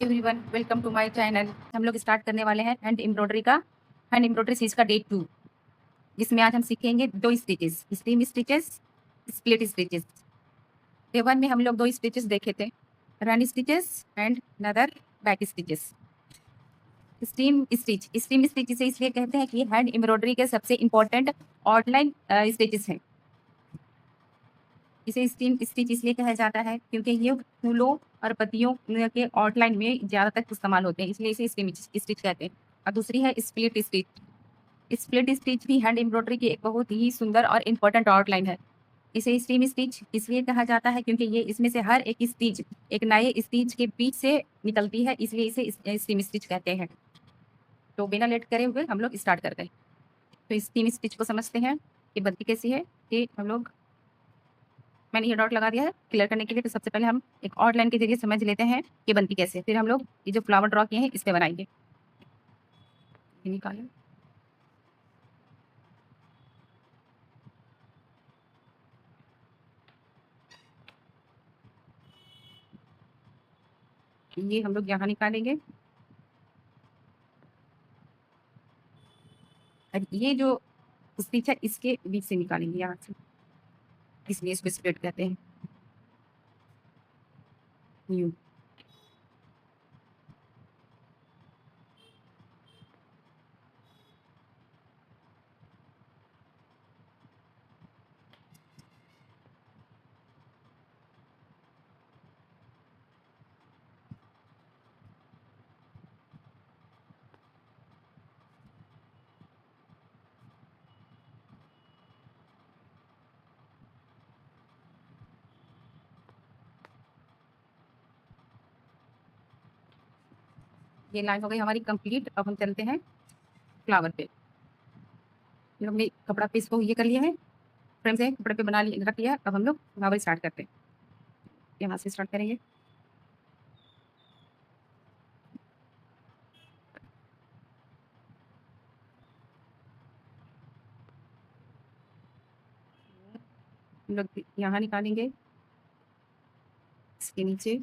Everyone welcome to my channel. हम लोग start करने वाले हैं हैंड एम्ब्रॉयडरी सीरीज का डे 2, जिसमें आज हम सीखेंगे दो stitches, stem stitches, split stitches. Day 1 में हम लोग दो स्टिचेस देखे थे, run stitches and another back stitches. Stem stitch इसे इसलिए कहते हैं कि हैंड एम्ब्रॉयडरी के सबसे इंपॉर्टेंट आउटलाइन स्टिचेस हैं। इसे स्टीम स्टिच इसलिए कहा जाता है क्योंकि ये फूलों और पत्तियों के आउटलाइन में ज़्यादातर इस्तेमाल होते हैं, इसलिए इसे स्टीम स्टिच कहते हैं। और दूसरी है स्प्लिट स्टिच। स्प्लिट स्टिच भी हैंड एम्ब्रॉयडरी की एक बहुत ही सुंदर और इम्पोर्टेंट आउटलाइन है। इसे स्टीम स्टिच इसलिए कहा जाता है क्योंकि ये इसमें से हर एक स्टिच एक नए स्टिच के बीच से निकलती है, इसलिए इसे स्टीम स्टिच कहते हैं। तो बिना लेट करे हुए हम लोग स्टार्ट करते हैं। तो स्टीम स्टिच को समझते हैं कि बनती कैसी है। कि हम लोग मैंने ये डॉट लगा दिया है क्लियर करने के लिए। तो सबसे पहले हम एक और लाइन के जरिए समझ लेते हैं कि बनती कैसे है। फिर हम लोग ये जो फ्लावर ड्रॉ किए हैं इस पे बनाएंगे। ये निकालें। ये हम लोग यहाँ निकालेंगे और ये जो स्टिच है इसके बीच से निकालेंगे यहाँ से, इसलिए इसको स्प्लिट कहते हैं। यूं ये लाइन हो गई हमारी कंप्लीट। अब हम चलते हैं फ्लावर पे। फिर हमने कपड़ा पे इसको ये कर लिया है, फ्रेम से कपड़े पे बना लिया, रख लिया। अब हम लोग फ्लावर स्टार्ट करते हैं। यहाँ से स्टार्ट करेंगे। हम लोग यहाँ निकालेंगे, इसके नीचे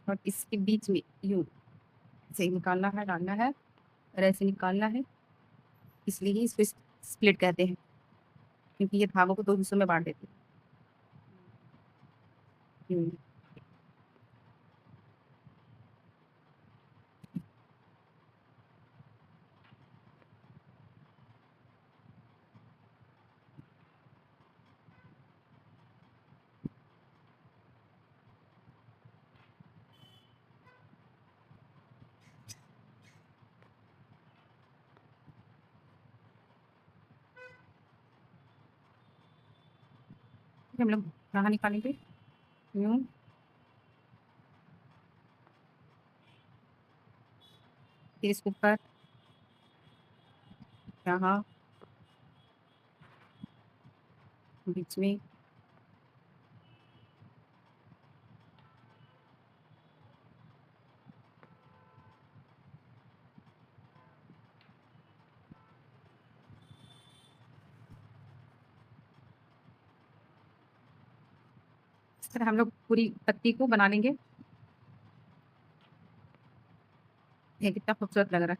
और इसके बीच में यूं से निकालना है, डालना है और ऐसे निकालना है। इसलिए ही इसको स्प्लिट कहते हैं, क्योंकि ये धागों को दो हिस्सों में बांट देते हैं। फिर हम लोग यहाँ निकालेंगे यूं, फिर इसके ऊपर यहाँ बीच में इस तरह हम लोग पूरी पत्ती को बना लेंगे। ये कितना खूबसूरत लग रहा है।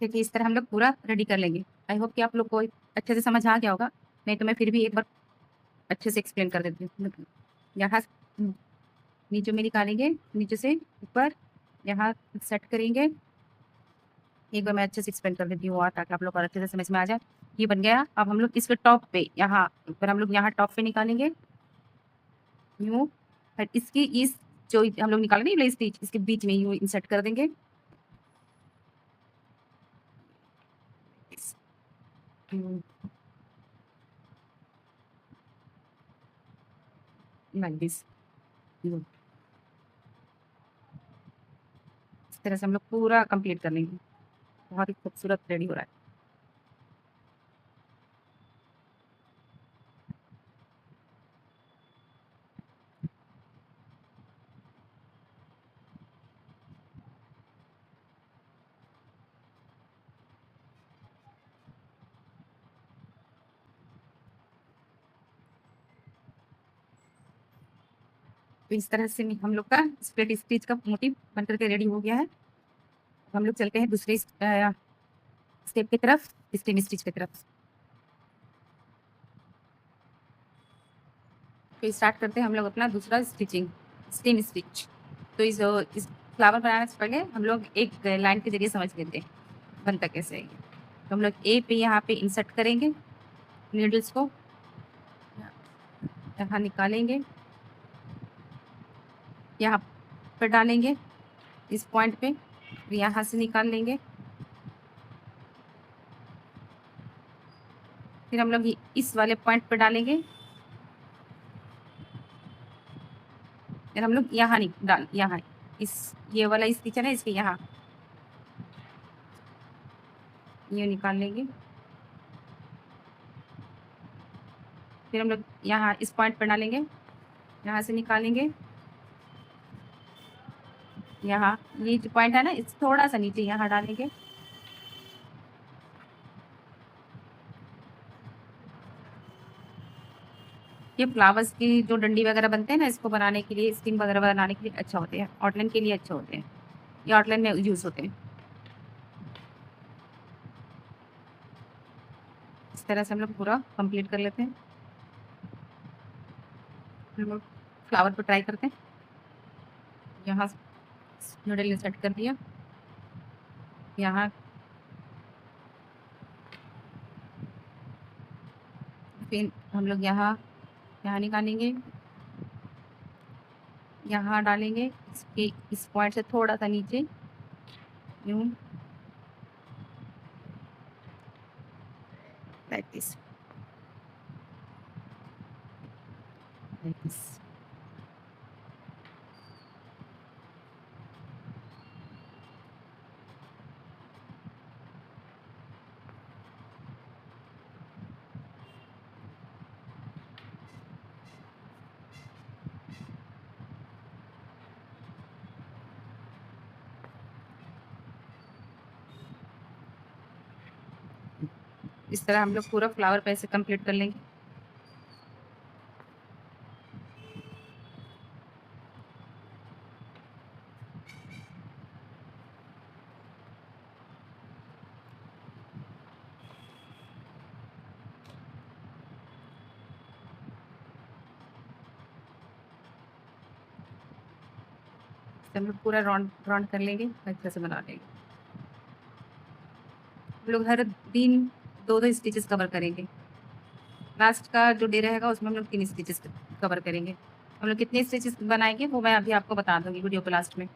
देखिए इस तरह हम लोग पूरा रेडी कर लेंगे। आई होप कि आप लोग को अच्छे से समझ आ गया होगा, नहीं तो मैं फिर भी एक बार अच्छे से एक्सप्लेन कर देती हूँ। यहाँ नीचे में निकालेंगे, नीचे से ऊपर यहाँ सेट करेंगे। एक बार मैं अच्छे से एक्सप्लेन कर देती हूँ ताकि आप लोग को अच्छे से समझ में आ जाए। ये बन गया। अब हम लोग इसके टॉप पे यहाँ ऊपर हम लोग यहाँ टॉप पे निकालेंगे यूं, और इसकी इस जो हम लोग निकाले नहीं स्टिच, इसके बीच में यूं इंसर्ट कर देंगे। Like this. इस तरह से हम लोग पूरा कंप्लीट कर लेंगे। बहुत ही खूबसूरत रेडी हो रहा है। तो इस तरह से हम लोग का स्प्लिट स्टिच का मोटिव बन करके रेडी हो गया है। हम लोग चलते हैं दूसरे स्टेप की तरफ, स्टेम स्टिच की तरफ। तो स्टार्ट करते हैं हम लोग अपना दूसरा स्टिचिंग, स्टेम स्टिच। तो इस फ्लावर बनाने से पहले हम लोग एक लाइन के जरिए समझ लेते हैं बनता कैसे है। तो हम लोग ए पे यहाँ पे इंसर्ट करेंगे नीडल्स को, यहाँ निकालेंगे, यहाँ पर डालेंगे इस पॉइंट पे, फिर यहाँ से निकाल लेंगे। फिर हम लोग इस वाले पॉइंट पर डालेंगे, फिर हम लोग यहाँ यहाँ इस ये वाला स्टिच है ना, इसके यहाँ ये निकाल लेंगे। फिर हम लोग यहाँ इस पॉइंट पर डालेंगे, यहाँ से निकालेंगे, यहाँ ये जो पॉइंट है ना इस थोड़ा सा नीचे यहाँ डालेंगे। ये फ्लावर्स की जो डंडी वगैरह बनते हैं ना, इसको बनाने के लिए, स्टिंग वगैरह बनाने के लिए अच्छा होते हैं, आउटलाइन के लिए अच्छे होते हैं, ये आउटलाइन में यूज़ होते हैं। इस तरह से हम लोग पूरा कंप्लीट कर लेते हैं। हम लोग फ्लावर को ट्राई करते हैं। यहाँ नूडल इंसर्ट कर दिया, यहाँ फिर हम लोग यहाँ निकालेंगे, यहाँ डालेंगे, इसके इस पॉइंट से थोड़ा सा नीचे यूं, like this, like this। इस तरह हम लोग पूरा फ्लावर पे ऐसे कंप्लीट कर लेंगे। हम लोग पूरा राउंड कर लेंगे, अच्छे से बना लेंगे। हम लोग हर दिन 2-2 स्टिचेस कवर करेंगे। लास्ट का जो डे रहेगा उसमें हम लोग 3 स्टिचेस कवर करेंगे। हम लोग कितने स्टिचेस बनाएंगे वो मैं अभी आपको बता दूंगी वीडियो के लास्ट में।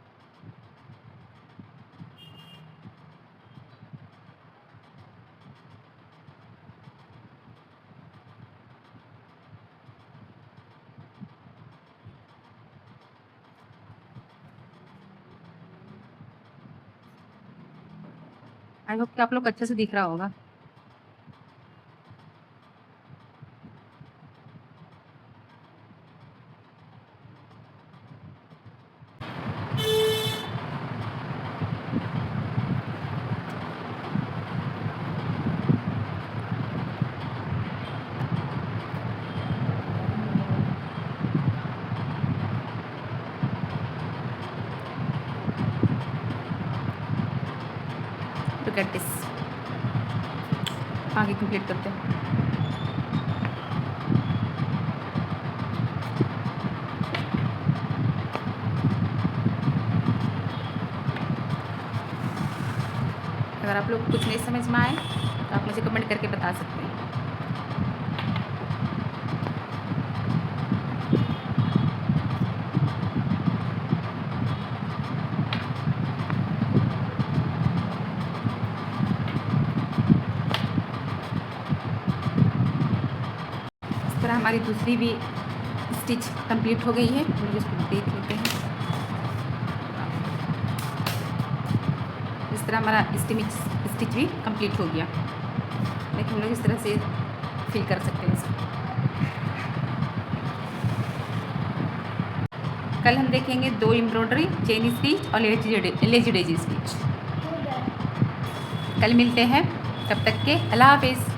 आई होप कि आप लोग अच्छे से दिख रहा होगा। Look at this। आगे कंप्लीट करते हैं। अगर आप लोग कुछ नहीं समझ में आए तो आप मुझे कमेंट करके बता सकते हैं। इस तरह हमारी दूसरी भी स्टिच कंप्लीट हो गई है। हम लोग इसको देख लेते हैं। इस तरह हमारा स्टिच भी कंप्लीट हो गया। लेकिन हम लोग इस तरह से फिल कर सकते हैं इसको। कल हम देखेंगे 2 एम्ब्रॉयडरी, चेन स्टिच और लेजी डेजी स्टिच। कल मिलते हैं, तब तक के अल्लाह हाफिज़।